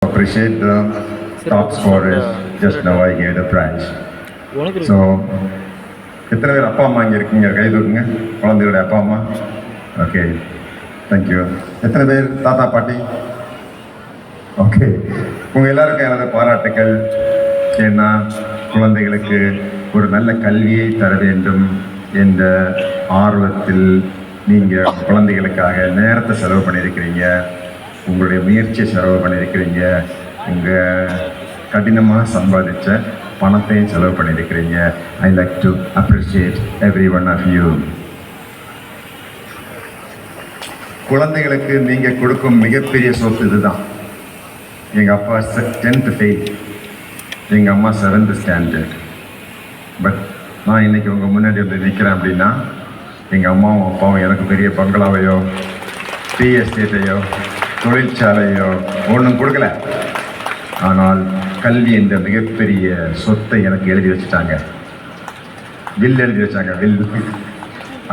Appreciate the top scorers. Just now I gave the prize. So, எத்தனை பேர் அப்பா அம்மா இங்கே இருக்கீங்க? கை தூக்குங்க. குழந்தைகளுடைய அப்பா அம்மா. Okay, thank you. எத்தனை பேர் தாத்தா பாட்டி? ஓகே, உங்கள் எல்லாருக்கும் எனது பாராட்டுக்கள். ஏன்னா குழந்தைகளுக்கு ஒரு நல்ல கல்வியை தர வேண்டும் என்ற ஆர்வத்தில் நீங்கள் குழந்தைகளுக்காக நேரத்தை செலவு பண்ணியிருக்கிறீங்க, உங்களுடைய முயற்சியை செலவு பண்ணியிருக்கிறீங்க, உங்கள் கடினமாக சம்பாதிச்ச பணத்தையும் செலவு பண்ணியிருக்கிறீங்க. I like to appreciate every one of you. குழந்தைகளுக்கு நீங்கள் கொடுக்கும் மிகப்பெரிய சொத்து இதுதான். எங்கள் அப்பா 10th ஃபெயில், எங்கள் அம்மா 7th ஸ்டாண்டர்ட். பட் நான் இன்றைக்கி உங்கள் முன்னாடி வந்து நிற்கிறேன் அப்படின்னா எங்கள் அம்மாவும் அப்பாவும் எனக்கு பெரிய பங்களாவையோ டீ எஸ்டேட்டையோ தொழிற்சாலையோ ஒன்றும் கொடுக்கல. ஆனால் கல்வி என்ற மிகப்பெரிய சொத்தை எனக்கு எழுதி வச்சுட்டாங்க. வில் எழுதி வச்சாங்க, வில்.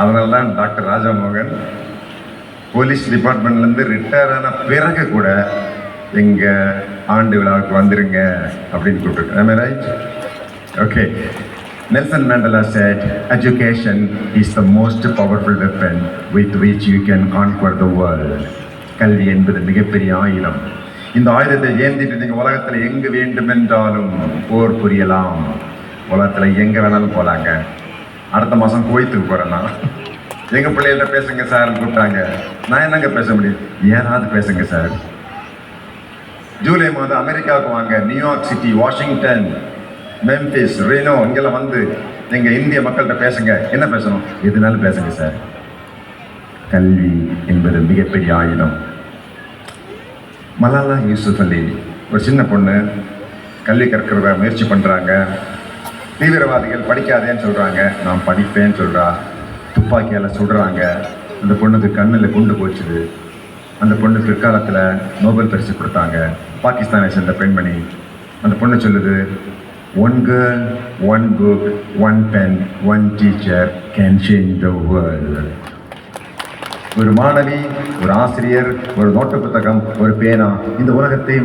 அதனால தான் டாக்டர் ராஜமோகன் போலீஸ் டிபார்ட்மெண்ட்லேருந்து ரிட்டையர் ஆன பிறகு கூட எங்கள் ஆண்டு விழாவுக்கு வந்துருங்க அப்படின்னு கூப்பிட்டுருக்கேன். Right? Okay. Nelson Mandela said, education is the most powerful weapon with which you can conquer the world. கல்வி என்பது மிகப்பெரிய ஆயுதம். இந்த ஆயுதத்தை ஏந்திட்டு நீங்கள் உலகத்தில் எங்கே வேண்டுமென்றாலும் போர் புரியலாம். உலகத்தில் எங்கே வேணாலும் போகலாங்க. அடுத்த மாதம் குவைத்துக்கு போகிறேன்னா எங்கள் பிள்ளைகள்கிட்ட பேசுங்க சார்னு கூப்பிட்டாங்க. நான் என்னங்க பேச முடியும்? ஏதாவது பேசுங்க சார். ஜூலை மாதம் அமெரிக்காவுக்கு வாங்க, New York city, Washington, Memphis, Reno, இங்கெல்லாம் வந்து எங்கள் இந்திய மக்கள்கிட்ட பேசுங்க. என்ன பேசணும்? எதுனாலும் பேசுங்க சார். கல்வி என்பது மிகப்பெரிய ஆயுதம். மலாலா யூசுஃபலி ஒரு சின்ன பொண்ணு கல்வி கற்கிறத முயற்சி பண்ணுறாங்க. தீவிரவாதிகள் படிக்காதேன்னு சொல்கிறாங்க, நான் படிப்பேன்னு சொல்கிறா. துப்பாக்கியால் சுடுறாங்க. அந்த பொண்ணுக்கு கண்ணில் குண்டு போச்சுது. அந்த பொண்ணு பிற்காலத்தில் நோபல் பரிசு கொடுத்தாங்க. பாகிஸ்தானை சேர்ந்த பெண்மணி. அந்த பொண்ணு சொல்லுது, one girl, one book, one pen, one teacher can change the world. ஒரு மாணவி, ஒரு ஆசிரியர், ஒரு நோட்டு புத்தகம், ஒரு பேனா இந்த உலகத்தை